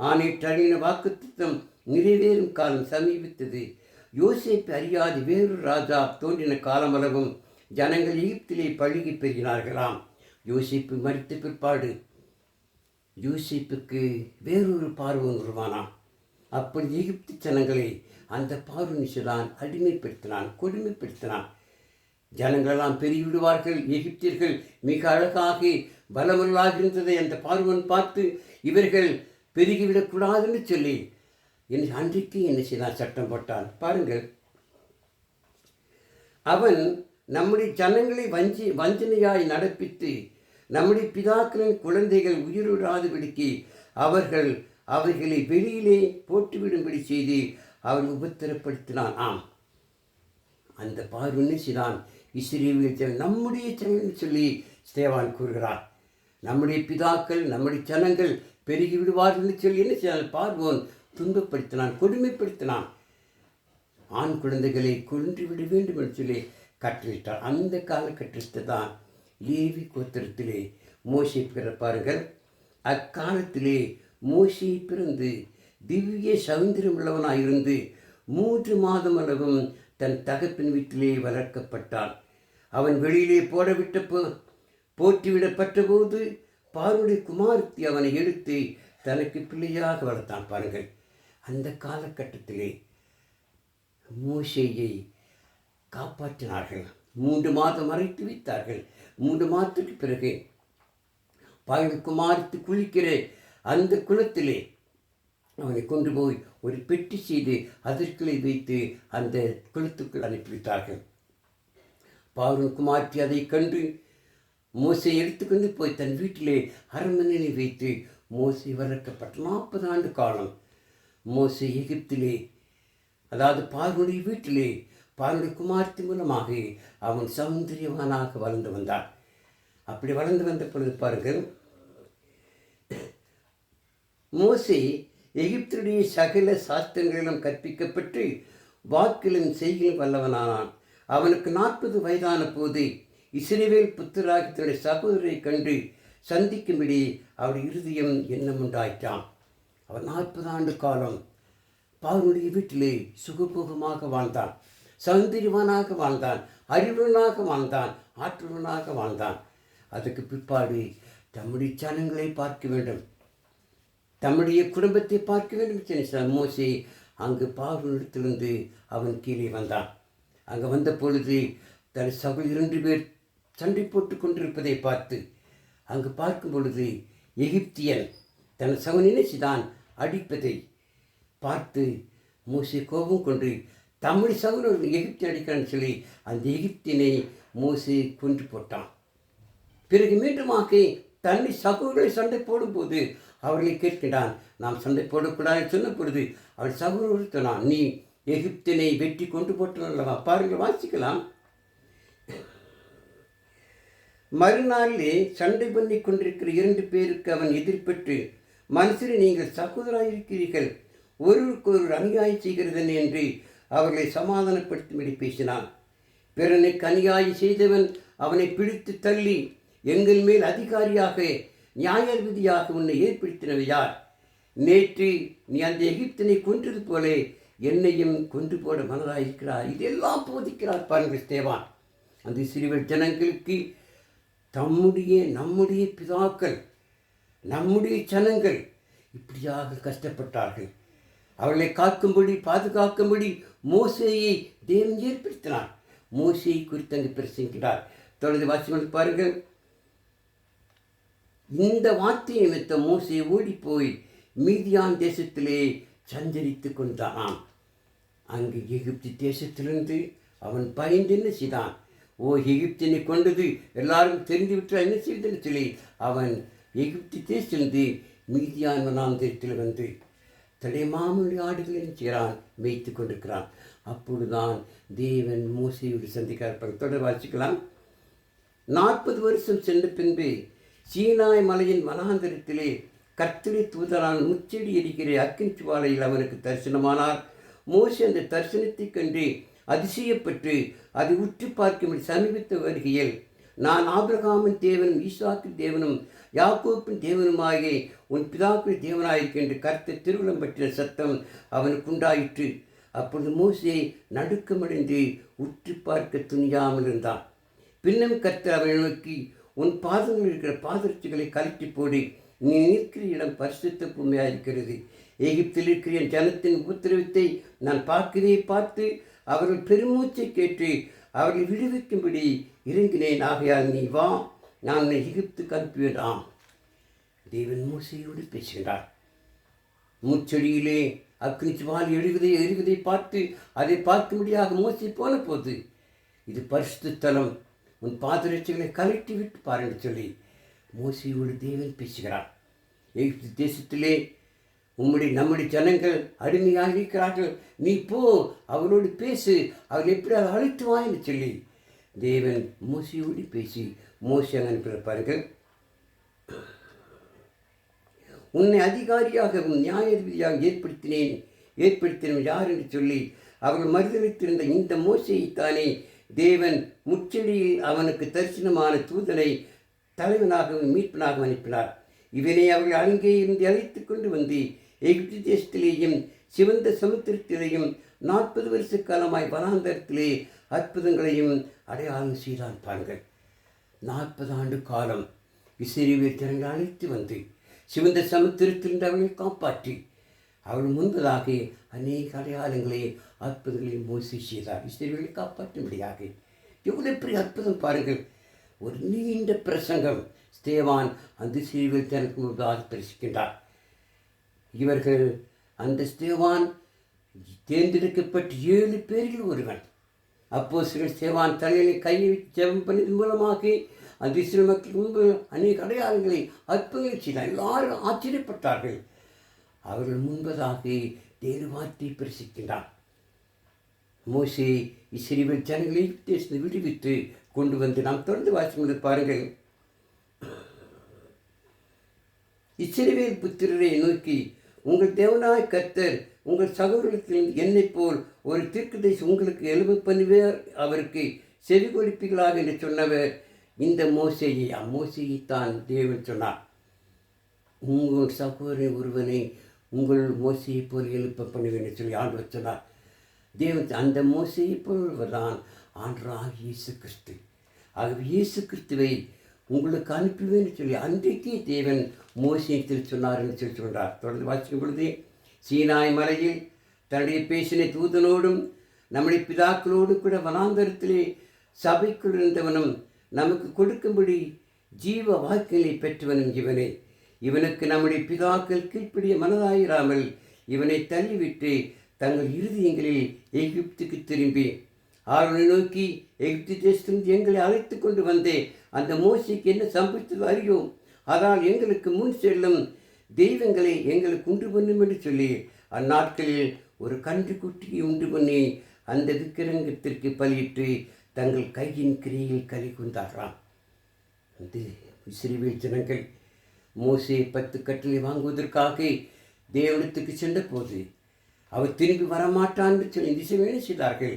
Speaker 1: ஆணையிட்ட வாக்குத்தத்தம் நிறைவேறும் காலம் சமீபித்தது. யோசேப்பு அறியாது வேறொரு ராஜா தோன்றின காலமளவும் ஜனங்கள் எகிப்திலே பழுகி பெறுகிறார்களாம். யோசேப்பு மரித்த பிற்பாடு யோசேப்புக்கு வேறொரு பார்வன் உருவானான். அப்படி எகிப்து ஜனங்களை அந்த பார்வனிச்சுதான் அடிமைப்படுத்தினான், கொடுமைப்படுத்தினான். ஜனங்களெல்லாம் பெருகிவிடுவார்கள். எகிப்தியர்கள் மிக அழகாக பலமுள்ளாக இருந்ததை அந்த பார்வன் பார்த்து இவர்கள் பெருகிவிடக்கூடாதுன்னு சொல்லி அன்றைக்கு என்ன செய்தான், சட்டம் போட்டான். பாருங்கள், அவன் நம்முடைய ஜனங்களை வஞ்சனையாய் நடப்பித்து நம்முடைய பிதாக்களின் குழந்தைகள் உயிரிடாதபடிக்கு அவர்களை வெளியிலே போட்டுவிடும்படி செய்து அவர் உபத்திரப்படுத்தினான். ஆம், அந்த பார்வனை செய்தான் இஸ்ரவேல் நம்முடைய ஜனங்கள் சொல்லி ஸ்தேவான் கூறுகிறார். நம்முடைய பிதாக்கள் நம்முடைய ஜனங்கள் பெருகி விடுவார்கள் சொல்லி என்ன செய்தால் பார்வோன் துன்பப்படுத்தினான், கொடுமைப்படுத்தினான். ஆண் குழந்தைகளை கொன்றுவிட வேண்டும் என்று சொல்லி கட்டளிட்டார். அந்த காலகட்டத்தில் தான் லேவி கோத்திரத்திலே மோசே பிறப்பார்கள். அக்காலத்திலே மோசே பிறந்து திவ்ய சௌந்தரியம் உள்ளவனாயிருந்து 3 மாதம் அளவும் தன் தகப்பின் வீட்டிலே வளர்க்கப்பட்டான். அவன் வெளியிலே போற்றிவிடப்பட்ட போது பார்வனுடைய குமாரத்தி அவனை எடுத்து தனக்கு பிள்ளையாக வளர்த்தான். பாருங்கள், அந்த காலகட்டத்திலே மோசேயை காப்பாற்றினார்கள். 3 மாதம் மறைத்து வைத்தார்கள். 3 மாதத்துக்கு பிறகு பார்வனுடைய குமாரத்தி குளிக்கிற அந்த குளத்திலே அவனை கொண்டு போய் ஒரு பெட்டி செய்து அதற்குள்ளே வைத்து அந்த குளத்துக்குள் அனுப்பிவிட்டார்கள். பார்வன் குமாரத்தி அதை கண்டு மோசே எடுத்துக்கொண்டு போய் தன் வீட்டிலே அரண்மனையில் வைத்து மோசே வளர்க்கப்பட்ட 40 ஆண்டு காலம் மோசே எகிப்திலே, அதாவது பார்வனுடைய வீட்டிலே பார்வனுடைய குமாரத்தி மூலமாக அவன் சௌந்தரியவானாக வளர்ந்து வந்தான். அப்படி வளர்ந்து வந்த பொழுது பாருங்கள், மோசே எகிப்துடைய சகல சாஸ்திரங்களிலும் கற்பிக்கப்பட்டு வாக்கிலும் செய்கிலும் வல்லவனானான். அவனுக்கு 40 வயதான போது இஸ்ரவேல் புத்திராகி தன்னுடைய சகோதரரை கண்டு சந்திக்கும்படி அவருடைய இருதயம் எண்ணம் உண்டாயிட்டான். அவன் 40 ஆண்டு காலம் பார்வனுடைய வீட்டிலே சுகபோகமாக வாழ்ந்தான், சௌந்தரியவானாக வாழ்ந்தான், அறிவுடனாக வாழ்ந்தான், ஆற்றலுடனாக வாழ்ந்தான். அதுக்கு பிற்பாடு தம்முடைய ஜனங்களை பார்க்க வேண்டும், தம்முடைய குடும்பத்தை பார்க்க வேண்டும். மோசே அங்கு பார்வனிடத்திலிருந்து அவன் கீழே வந்தான். அங்கே வந்த பொழுது தன் சகோதரர் 2 பேர் சண்டை போட்டு கொண்டிருப்பதை பார்த்து அங்கு பார்க்கும் பொழுது எகிப்தியன் தன் சகோதரனை தான் அடிப்பதை பார்த்து மோசே கோபம் கொண்டு தம்முடைய சகோதரர் எகிப்தியன் அடிக்கிறான்னு சொல்லி அந்த எகிப்தியனை மோசே கொன்று போட்டான். பிறகு மீண்டுமாக தன்னை சகோதரர்களை சண்டை போடும்போது அவர்களை கேட்கிறான், நாம் சண்டை போடக்கூடாது சொன்ன பொழுது அவள் சகோதரர் சொன்னான், நீ எகிப்தினை வெட்டி கொண்டு போட்டனல்லவா. பாருங்கள், வாசிக்கலாம். மறுநாளிலே சண்டை பண்ணி கொண்டிருக்கிற 2 பேருக்கு அவன் எதிர்பட்டு, மனுஷரை நீங்கள் சகோதராயிருக்கிறீர்கள், ஒருவருக்கு ஒரு அநியாயம் செய்கிறது என்று அவர்களை சமாதானப்படுத்தும்படி பேசினான். பிறனை கனியாய் செய்தவன் அவனை பிடித்து தள்ளி, எங்கள் மேல் அதிகாரியாக நியாயாதிபதியாக உன்னை ஏற்படுத்தினவை யார்? நேற்று நீ அந்த எகிப்தினை கொன்றது போல என்னையும் கொன்று போட மனதாயிருக்கிறார். இதெல்லாம் போதிக்கிறார் பாருங்கள் ஸ்தேவான். அந்த இஸ்ரவேல் ஜனங்களுக்கு நம்முடைய பிதாக்கள், நம்முடைய ஜனங்கள் இப்படியாக கஷ்டப்பட்டார்கள். அவர்களை காக்கும்படி பாதுகாக்கும்படி மோசேயை தேவன் ஏற்படுத்தினார். மோசேயை குறித்து அங்கு பிரசங்கிக்கிறார். தொடர்ந்து வாசிகள் பாருங்கள். இந்த வார்த்தை நிமித்தம் மோசே ஓடிப்போய் மீதியான் தேசத்திலே சஞ்சரித்து கொண்டானாம். அங்கு எகிப்து தேசத்திலிருந்து அவன் பயந்து என்ன செய்தான்? எகிப்தினை கொண்டது எல்லாரும் தெரிந்து விட்டால் என்ன செய்தன்னு சொல்லி அவன் எகிப்து தேசத்திலிருந்து மீதியான் வனாந்தரத்தில் வந்து தன்னுடைய மாமனுடைய ஆடுகளை செய்கிறான், மேய்த்து கொண்டிருக்கிறான். அப்பொழுதுதான் தேவன் மோசேயோடு சந்திக்கிறார். தொடர் வாசிக்கலாம். 40 வருஷம் சென்ற பின்பு சீனாய் மலையின் வனாந்தரத்திலே கர்த்தருடைய தூதரான முச்செடி எரிகிற அக்கினி ஜுவாலையில் அவனுக்கு தரிசனமானார். மோசே அந்த தரிசனத்தை கண்டு அதிசயப்பட்டு அதை உற்று பார்க்கும்படி சமீபத்த வருகையில், நான் ஆபிரகாமின் தேவனும் ஈசாக்கின் தேவனும் யாக்கோப்பின் தேவனுமாகிய உன் பிதாக்களின் தேவனாயிருக்கின்ற கர்த்தர் திருவுளம் பற்றின சத்தம் அவனுக்கு உண்டாயிற்று. அப்பொழுது மோசே நடுக்கமடைந்து உற்று பார்க்க துணியாமல் இருந்தான். பின்னும் கர்த்தர் அவனை நோக்கி, உன் பாதங்கள் இருக்கிற பாதரட்சிகளை கலட்டி போடு, நீ நிற்கிற இடம் பரிசுத்த பூமியாக இருக்கிறது. எகிப்தில் இருக்கிற என் ஜனத்தின் உத்தரவத்தை நான் பார்த்து அவர்கள் பெருமூச்சை கேட்டு அவர்களை விடுவிக்கும்படி இறங்கினேன். ஆகையால் நீ வா, நான் எகிப்துக்கு அனுப்பிவிடாம். தேவன் மோசையோடு பேசுகிறார். முச்செடியிலே அக்னி ஜுவாலை எரிவதை பார்த்து அதை பார்க்கும்படியாக மோசை போன போது, இது பரிசுத்த ஸ்தலம், உன் பாதரட்சிகளை கலட்டி விட்டு பாருன்னு சொல்லி மோசையோடு தேவன் பேசுகிறார். எகிப்து தேசத்திலே நம்முடைய ஜனங்கள் அடிமையாக இருக்கிறார்கள், நீ போ, அவளோடு பேசு, அவள் எப்படி அதை அழைத்து வான்னு சொல்லி தேவன் மோசையோடு பேசி மோசை அனுப்பிற பாருங்கள். உன்னை அதிகாரியாக நியாயாதிபதியாக ஏற்படுத்தினவன் யார் என்று சொல்லி அவர்கள் மறுதளித்திருந்த இந்த மோசையைத்தானே தேவன் முச்செடியில் அவனுக்கு தரிசனமான தூதனை தலைவனாகவும் மீட்பனாகவும் அனுப்பினார். இவனை அவர்கள் அங்கே இருந்து அழைத்து கொண்டு வந்து எகிப்து தேசத்திலேயும் சிவந்த சமுத்திரத்திலேயும் 40 வருஷ காலமாய் வனாந்தரத்திலே அற்புதங்களையும் அடையாளம் செய்தான் பாருங்கள். 40 ஆண்டு காலம் இஸ்ரவேல் ஜனங்களை அழைத்து வந்து சிவந்த சமுத்திரத்திலிருந்து அவர்களை காப்பாற்றி அவள் முன்பதாக அநேக அடையாளங்களை அற்புதங்களையும் மோசே செய்தார். இஸ்ரவேலை காப்பாற்றும்படியாக எவ்வளவு பெரிய அற்புதம் பாருங்கள். ஒரு நீண்ட பிரசங்கம் ஸ்தேவான் அந்த இஸ்ரவேல் ஜனங்களுக்கு முன்பாக பிரசிக்கின்றார். இவர்கள் அந்த ஸ்தேவான் தேர்ந்தெடுக்கப்பட்ட 7 பேரில் ஒருவன். அப்போஸ்தலர் ஸ்தேவான் தலையிலே கையை ஜெபம் பண்ணதன் மூலமாக அந்த இஸ்ரவேல் மக்களுக்கு முன்பு அநேக அடையாளங்களை அற்புதங்களை செய்தார். எல்லாரும் ஆச்சரியப்பட்டார்கள். அவர்கள் முன்பதாக தேவ வார்த்தை பிரசிக்கின்றார். மோசே இஸ்ரவேல் ஜனங்களை விடுவித்து கொண்டு வந்து நாம் தொடர்ந்து வாசிக்கும்போது பாருங்கள். இஸ்ரவேல் புத்திரரை நோக்கி, உங்கள் தேவனாய் கர்த்தர் உங்கள் சகோதரத்தில் என்னை போல் ஒரு தீர்க்கதரிசி உங்களுக்கு எழுப பண்ணுவார், அவருக்கு செவி கொடுப்பீர்களாக என்று சொன்னவர் இந்த மோசேயைத்தான் தேவன் சொன்னார். உங்கள் சகோதரன் ஒருவனை உங்கள் மோசையை போல் எழுப்ப பண்ணுவேன் என்று சொல்லி ஆண்டவர் சொன்னார். தேவன் அந்த மோசையை போல்தான் ஆண்டவராக இயேசு கிறிஸ்து. ஆகவே இயேசு கிறிஸ்துவை உங்களுக்கு அனுப்புவேன்னு சொல்லி அன்றைக்கே தேவன் மோசேயத்தில் சொன்னார் என்று சொல்லி சொல்கிறார். தொடர்ந்து வாசிக்கும் பொழுது, சீனாய் மலையில் தன்னுடைய பேசின தூதனோடும் நம்முடைய பிதாக்களோடு கூட வனாந்தரத்திலே சபைக்குள் இருந்தவனும் நமக்கு கொடுக்கும்படி ஜீவ வாக்கினை பெற்றவனும் இவனே. இவனுக்கு நம்முடைய பிதாக்கள் கீழ்ப்படிய மனதாயிராமல் இவனை தள்ளிவிட்டு தங்கள் இருதயங்களில் எகிப்துக்கு திரும்பி ஆரோனை நோக்கி, எகிப்து தேசத்திலிருந்து எங்களை அழைத்து கொண்டு வந்தே அந்த மோசைக்கு என்ன சம்பவித்தது அறியோம், ஆனால் எங்களுக்கு முன் செல்லும் தெய்வங்களை எங்களுக்கு உண்டு பண்ணும் என்று சொல்லி அந்நாட்களில் ஒரு கன்றுக்குட்டியை உண்டு பண்ணி அந்த விக்கிரகத்திற்கு பலியிட்டு தங்கள் கையின் கிரியில் கலி கொண்டார்களாம். அந்த இஸ்ரவேல் ஜனங்கள் மோசே 10 கட்டளை வாங்குவதற்காக தேவனத்துக்கு சென்ற போது அவர் திரும்பி வரமாட்டான் என்று சொல்லி திசையில் என்ன செய்தார்கள்?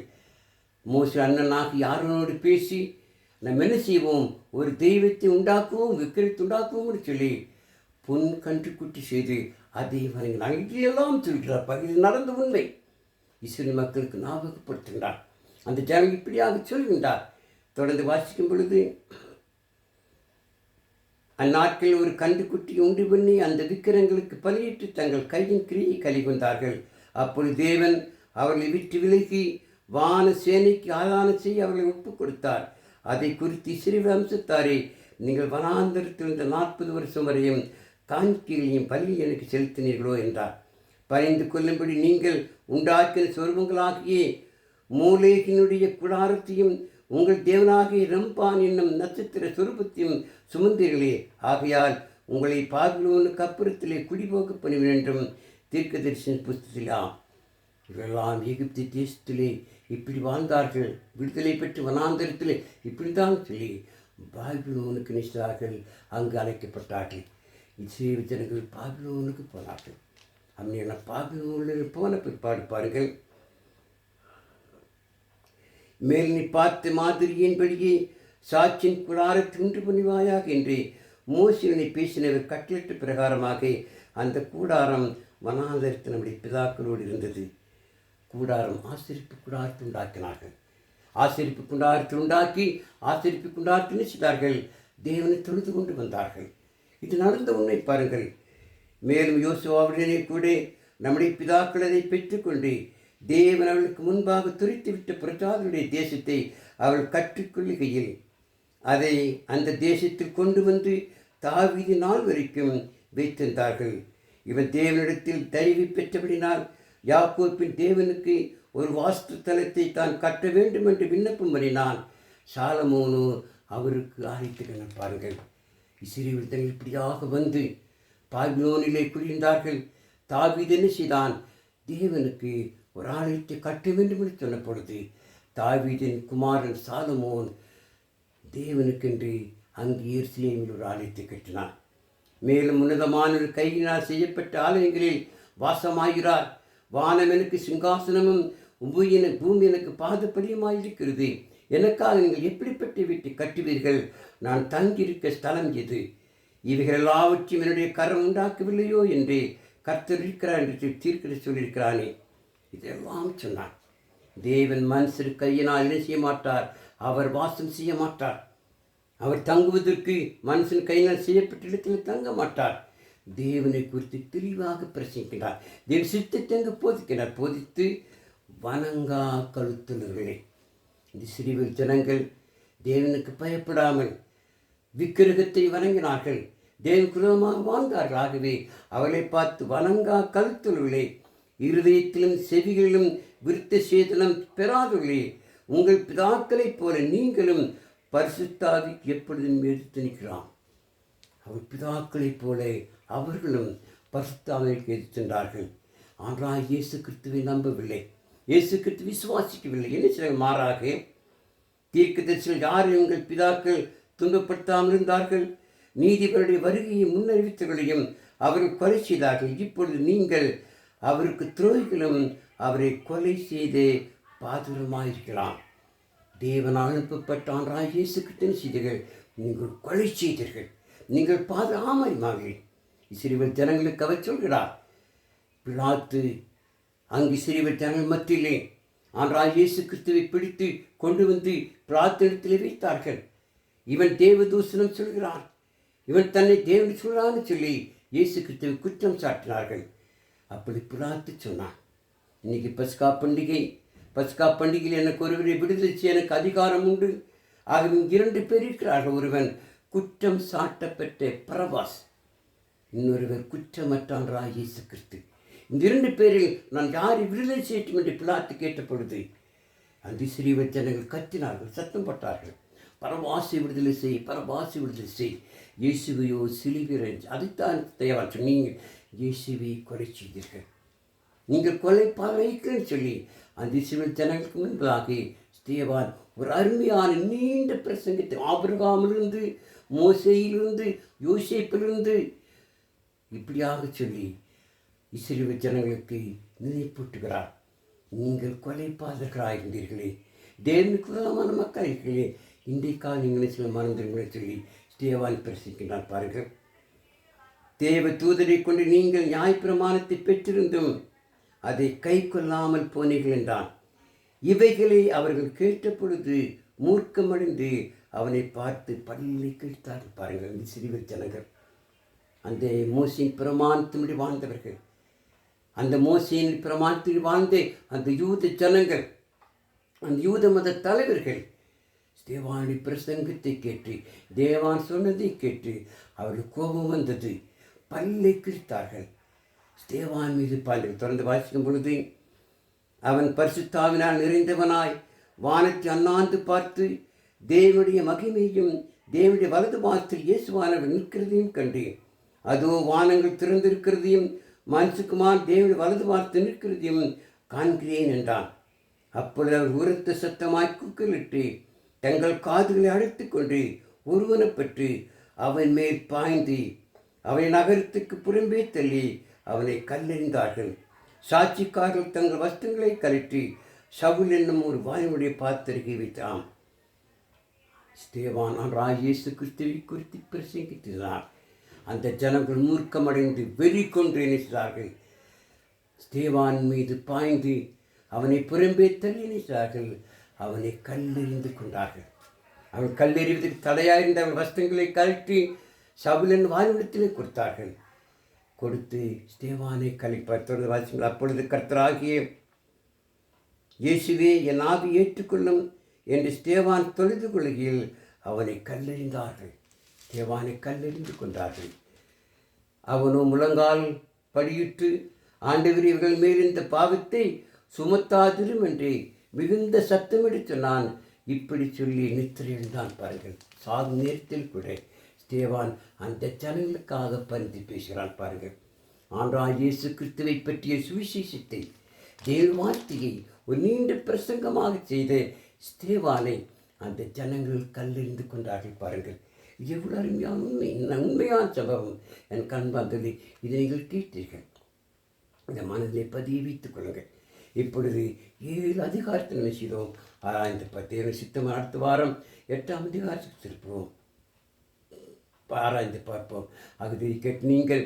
Speaker 1: மோசே அண்ணனாகி யாரோடு பேசி நம்ம என்ன செய்வோம்? ஒரு தெய்வத்தை உண்டாக்குவோம், விக்கிரத்தை உண்டாக்குவோம்னு சொல்லி பொன் கன்றுக்குட்டி செய்து அதை வணங்கினார். இதெல்லாம் சொல்கிறார். இது நடந்த உண்மை. இஸ்ரேல் மக்களுக்கு ஞாபகப்படுத்துகின்றார். அந்த ஜனம் இப்படியாக சொல்கின்றார். தொடர்ந்து வாசிக்கும் பொழுது, அந்நாட்களில் ஒரு கன்றுக்குட்டி உண்டு பண்ணி அந்த விக்கிரங்களுக்கு பலியிட்டு தங்கள் கையின் கிரியை கழிகொண்டார்கள். அப்பொழுது தேவன் அவர்களை விட்டு விலகி வான சேனைக்கு ஆதானம் செய்ய அவர்களை ஒப்புக் கொடுத்தார். அதை குறித்து இஸ்ரவேல் வம்சத்தாரே, நீங்கள் வனாந்தரத்தில் இருந்த 40 வருஷம் வரையும் காணிக்கைகளையும் பலி எனக்கு செலுத்தினீர்களோ என்றார். பணிந்து கொள்ளும்படி நீங்கள் உண்டாக்கின சொருபங்களாகிய மூலேகினுடைய குடாரத்தையும் உங்கள் தேவனாகிய ரம்பான் என்னும் நட்சத்திர சொரூபத்தையும் சுமந்தீர்களே. ஆகையால் உங்களை பாபிலோனுக்கு அப்புறத்திலே குடிபோக பண்ணுவேன் என்றும் தீர்க்கதரிசன புஸ்தகத்திலாம். இவரெல்லாம் எகிப்து தேசத்திலே இப்படி வாழ்ந்தார்கள், விடுதலை பெற்று வனாந்தரத்திலே இப்படிதான் சொல்லி பாபிலோனுக்கு நினைத்தார்கள். அங்கு அழைக்கப்பட்டார்கள். இஸ்ரவேல் ஜனங்கள் பாபிலோனுக்கு போனார்கள். அப்படின்னா பாபிலோனில் போன பிற்பாடு பாருங்கள், மேல் நீ பார்த்த மாதிரியின்படியே சாட்சியின் குடாரத்தை உண்டு பண்ணிவாயாக என்று மோசேனை பேசினவர் கட்டளிட்ட பிரகாரமாக அந்த கூடாரம் வனாந்தரத்தில் நம்முடைய பிதாக்களோடு இருந்தது. கூடாரம் ஆசரிப்பு குடாரத்தை உண்டாக்கினார்கள். ஆசரிப்பு குண்டாரத்தை உண்டாக்கி ஆசரிப்பு குண்டாரத்தை நினைத்தார்கள். தேவனை தொழுது கொண்டு வந்தார்கள். இது நடந்த உண்மை பாருங்கள். மேலும் யோசுவாவுடனே கூட நம்முடைய பிதாக்கள் அதை பெற்றுக்கொண்டு தேவன் அவளுக்கு முன்பாக துரித்துவிட்ட பிரஜாக்களுடைய தேசத்தை அவள் கற்றுக்கொள்ளுகையில் அதை அந்த தேசத்தில் கொண்டு வந்து தாவீது நாள் வரைக்கும் வைத்திருந்தார்கள். இவன் தேவனிடத்தில் தயவு பெற்றபடினால் யாக்கோப்பின் தேவனுக்கு ஒரு வாஸ்து தலத்தை தான் கட்ட வேண்டும் என்று விண்ணப்பம் பண்ணினான். சாலமோனு அவருக்கு ஆயத்துக்கள் பாருங்கள். இஸ்ரவேல் தங்கள் இப்படியாக வந்து பாபிலோனிலே குடியிருந்தார்கள். தாவீது என்ன செய்தான்? தேவனுக்கு ஒரு ஆலயத்தை கட்ட வேண்டும் என்று சொன்ன பொழுது தாவீதின் குமாரன் சாலமோன் தேவனுக்கென்று அங்கு எருசலேமில் ஒரு ஆலயத்தை கட்டினான். மேலும் உன்னதமான ஒரு கையினால் செய்யப்பட்ட ஆலயங்களில் வாசமாகிறார். வானம் எனக்கு சிங்காசனமும் பூமி எனக்கு பாதப்படியுமாயிருக்கிறது. எனக்காக நீங்கள் எப்படிப்பட்ட வீட்டை கட்டுவீர்கள்? நான் தங்கியிருக்க ஸ்தலம் எது? இவைகள் எல்லாவற்றையும் என்னுடைய கரம் உண்டாக்கவில்லையோ என்று கர்த்தர் இருக்கிறார் என்று தீர்க்கதை சொல்லியிருக்கிறானே. இதெல்லாம் சொன்னான். தேவன் மனுஷர் கையினால் என்ன செய்ய மாட்டார்? அவர் வாசம் செய்ய மாட்டார். அவர் தங்குவதற்கு மனுஷன் கையினால் செய்யப்பட்ட இடத்தில் தங்க மாட்டார். தேவனை குறித்து தெளிவாக பிரசங்கிக்கிறார். தேவ சித்தத்தை அங்கு போதிக்கிறார். போதித்து வணங்கா கழுத்துள்ளவர்களே, இந்த இஸ்ரவேல் ஜனங்கள் தேவனுக்கு பயப்படாமல் விக்கிரகத்தை வணங்கினார்கள். தேவன் குலமாக வாழ்ந்தார்கள். ஆகவே அவளை பார்த்து வணங்கா கழுத்துள்ளவர்களே, இருதயத்திலும் செவிகளிலும் விருத்த சேதனம் பெறாதவர்களே, உங்கள் பிதாக்களைப் போல நீங்களும் பரிசுத்தாவிக்கு எப்பொழுதும் எதிர்த்து நிற்கிறான். அவர் பிதாக்களைப் போல அவர்களும் பரிசுத்தாவிற்கு எதிர்த்திருந்தார்கள். ஆனால் இயேசு கிறிஸ்துவை நம்பவில்லை. இயேசு கிறிஸ்து விசுவாசிக்கவில்லை. என்ன சில மாறாக தீர்க்கதரிசிகள் யாரும் உங்கள் பிதாக்கள் துன்பப்படுத்தாமல் இருந்தார்கள். நீதிபதியுடைய வருகையை முன்னறிவித்தவர்களையும் அவர்கள் கொலை செய்தார்கள். இப்பொழுது நீங்கள் அவருக்கு துரோகிகளும் அவரை கொலை செய்து பாதுகாமாயிருக்கலாம். தேவனால் அனுப்பப்பட்டான் இயேசு கிறிஸ்துவின் செய்தீர்கள். நீங்கள் கொலை செய்தீர்கள். நீங்கள் பாதுகாமாயிருந்தார்கள். இஸ்ரவேல் ஜனங்களுக்கு அவர் சொல்கிறார். பிலாத்து அங்கு இஸ்ரவேல் ஜனங்கள் மத்தியிலே ஆண்டவராகிய இயேசு கிறிஸ்துவை பிடித்து கொண்டு வந்து பிரார்த்தனத்தில் வைத்தார்கள். இவன் தேவதூஷணம் சொல்கிறான், இவன் தன்னை தேவன் சொல்கிறான்னு சொல்லி இயேசு கிறிஸ்துவை குற்றம் சாட்டினார்கள். அப்படி பிலாத்து சொன்னான், இன்னைக்கு பஸ்கா பண்டிகை. பஸ்கா பண்டிகையில் எனக்கு ஒருவரை விடுதலை செய்ய எனக்கு அதிகாரம் உண்டு. ஆகவே 2 பேர் இருக்கிறார்கள். ஒருவன் குற்றம் சாட்டப்பட்ட பரபாஸ், இன்னொருவர் குற்றமற்றான் இயேசு கிறிஸ்து. இந்த 2 பேரில் நான் யாரை விடுதலை செய்யட்டும் என்று பிலாத்து கேட்ட பொழுது அந்த இஸ்ரவேல் ஜனங்கள் கத்தினார்கள், சத்தம் போட்டார்கள். பரபாசை விடுதலை செய், பரபாசை விடுதலை செய், இயேசுவையோ சிலுவையிலே. அதைத்தான் தேவன் சொன்னீங்க, இயேசுவை கொலை செய்தீர்கள், நீங்கள் கொலை பாவைக்கிறேன்னு சொல்லி அந்த இஸ்ரவேல் ஜனங்களுக்கு முன்பதாக ஸ்தேவான் ஒரு அருமையான நீண்ட பிரசங்கத்தை ஆபிரகாமிலிருந்து மோசேயிலிருந்து யோசேப்பிலிருந்து இப்படியாக சொல்லி இஸ்ரவேல் ஜனங்களுக்கு நினைப்பூட்டுகிறார். நீங்கள் கொலைபாதகராயிருந்தீர்களே, தேவனுக்கு விரோதமான மக்கள் இருக்கிறீர்களே, இன்றைக்காக நீங்கள் சில மறந்துங்களை சொல்லி ஸ்தேவான் பிரசிக்கின்றார். பாருங்கள், தேவ தூதரை கொண்டு நீங்கள் நியாயப்பிரமாணத்தை பெற்றிருந்தும் அதை கை கொள்ளாமல் போனீர்கள் என்றான். இவைகளை அவர்கள் கேட்ட பொழுது மூர்க்கமடைந்து அவனை பார்த்து பல்லை கிழித்தார்கள். பாருங்கள், இந்த சிறுவர் ஜனங்கள் அந்த மோசையின் பிரமாணத்தின்படி வாழ்ந்தவர்கள், அந்த மோசையின் பிரமாணத்தில் வாழ்ந்த அந்த யூத ஜனங்கள், அந்த யூத மத தலைவர்கள் ஸ்தேவானின் பிரசங்கத்தை கேட்டு, தேவான் சொன்னதை கேட்டு அவர்கள் கோபம் வந்தது, பல்லை கிழித்தார்கள். ஸ்தேவான் மீது பாய்ந்து தொடர்ந்து வாசிக்கும் பொழுது, அவன் பரிசுத்தாவினால் நிறைந்தவனாய் வானத்தை அண்ணாந்து பார்த்து தேவனுடைய மகிமையும் தேவனுடைய வலது பாகத்தில் இயேசுவானவர் நிற்கிறதையும் கண்டு, அதோ வானங்கள் திறந்திருக்கிறதையும் மனுஷகுமார் தேவனுடைய வலது பாகத்தில் நிற்கிறதையும் காண்கிறேன் என்றான். அப்பொழுது அவர் உரத்த சத்தமாய் கூக்குலிட்டு தங்கள் காதுகளை அழைத்து கொண்டு ஒருவனை பெற்று அவன் மேல் பாய்ந்து அவனை நகரத்துக்கு புறம்பே தள்ளி அவனை கல்லெறிந்தார்கள். சாட்சிக்காரர்கள் தங்கள் வஸ்திரங்களை கழற்றி சவுல் என்னும் ஒரு வாயுடைய பாத்திரத்தை வைத்தான். ஸ்தேவான் இயேசு கிறிஸ்துவை குறித்து பிரசங்கித்தார். அந்த ஜனங்கள் மூர்க்கமடைந்து வெறி கொண்டு நினைத்தார்கள். ஸ்தேவான் மீது பாய்ந்து அவனை புறம்பே தள்ளி நினைத்தார்கள். அவனை கல்லெறிந்து கொண்டார்கள். அவன் கல்லெறிவதற்கு தடையாயிருந்த அவன் வஸ்திரங்களை கழற்றி சவுலின் வாயுடத்திலே கொடுத்தார்கள். கொடுத்து ஸ்தேவானை கலைப்பார். தொடர்ந்து வாசிங்கள். அப்பொழுது கர்த்தராகிய இயேசுவே என் ஆவி ஏற்றுக்கொள்ளும் என்று ஸ்தேவான் தொழுது கொள்கையில் அவனை கல்லெறிந்தார்கள். ஸ்தேவானை கல்லெறிந்து கொண்டார்கள். அவனோ முழங்கால் படியிட்டு, ஆண்டவரே, இவர்கள் மேல் இந்த பாவத்தை சுமத்தாதிரும் என்று மிகுந்த சத்தமிட்டு சொன்னான். இப்படி சொல்லி நித்திரை எழுந்தான். பாருங்கள், சாகும் நேரத்தில் கூட ஸ்தேவான் அந்த ஜனங்களுக்காக பரிந்து பேசுகிறான். பாருங்கள், ஆண்டவராகிய இயேசு கிறிஸ்துவை பற்றிய சுவிசேஷத்தை, தேவ வார்த்தையை ஒரு நீண்ட பிரசங்கமாக செய்த ஸ்தேவானை அந்த ஜனங்கள் கல்லெறிந்து கொண்டார்கள். பாருங்கள், எவ்வளோ அருமையான உண்மையான சம்பவம். என் கண்பாந்தது, இதை நீங்கள் கேட்டீர்கள். இந்த மனதிலே பதிய வைத்துக் கொள்ளுங்கள். இப்பொழுது 7 அதிகாரத்தில் என்ன செய்தோம்? ஆராய்ந்து பார்த்தேன். சித்தம் அடுத்த வாரம் 8ஆம் அதிகாரத்துக்கு திருப்போம், ஆராய்ந்து பார்ப்போம். அதை கேட்டு நீங்கள்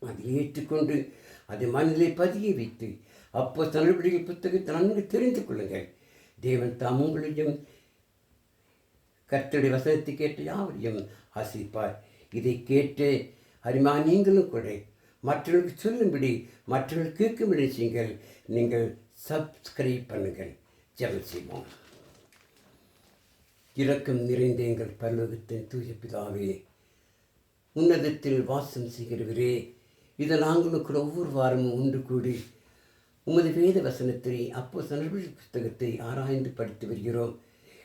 Speaker 1: அதை ஏற்றுக்கொண்டு அதை மனதிலே பதிய வைத்து அப்போ நடவடிக்கைகள் புத்தகத்தை நன்கு தெரிந்து கொள்ளுங்கள். தேவன் தாம் உங்களையும் கர்த்தருடைய வசனத்தை கேட்டு யாவரையும் ஆசிப்பார். இதை கேட்டு அருமா நீங்களும் கூட மற்றவர்களுக்கு சொல்லும்படி, மற்றவர்கள் கேட்கும்படி செய்யுங்கள். நீங்கள் சப்ஸ்கிரைப் பண்ணுங்கள். ஜெபம் செய்வோம். இரக்கம் நிறைந்த எங்கள் பரலோகத்தின் தூய பிதாவே, உன்னதத்தில் வாசம் செய்கிறவரே, இதை நாங்களும் கூட ஒவ்வொரு வாரமும் ஒன்று கூடி உமது வேத வசனத்தை அப்போஸ்தலர்கள் புத்தகத்தை ஆராய்ந்து படித்து வருகிறோம்.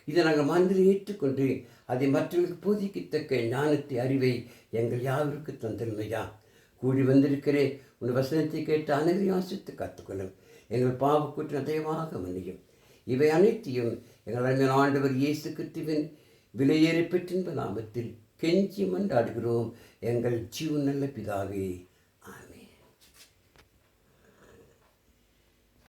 Speaker 1: இதை நாங்கள் மனதில் ஏற்றுக்கொண்டு அதை மற்றவர்களுக்கு போதிக்கத்தக்க ஞானத்தை, அறிவை எங்கள் யாவருக்கு தந்திருமையா. கூடி வந்திருக்கிறே உன் வசனத்தை கேட்டு அனைவரையும் ஆசித்து காத்துக்கொள்ளும். எங்கள் பாவக்குற்ற தயவாக மன்னியும். இவை அனைத்தையும் எங்கள் அருமையான ஆண்டவர் இயேசு கிறிஸ்துவின் விலையேறி பெற்றின்ப நாமத்தில் கெஞ்சி மன்றாடுகிறோம் எங்கள் ஜீவன் நல்ல பிதாவே.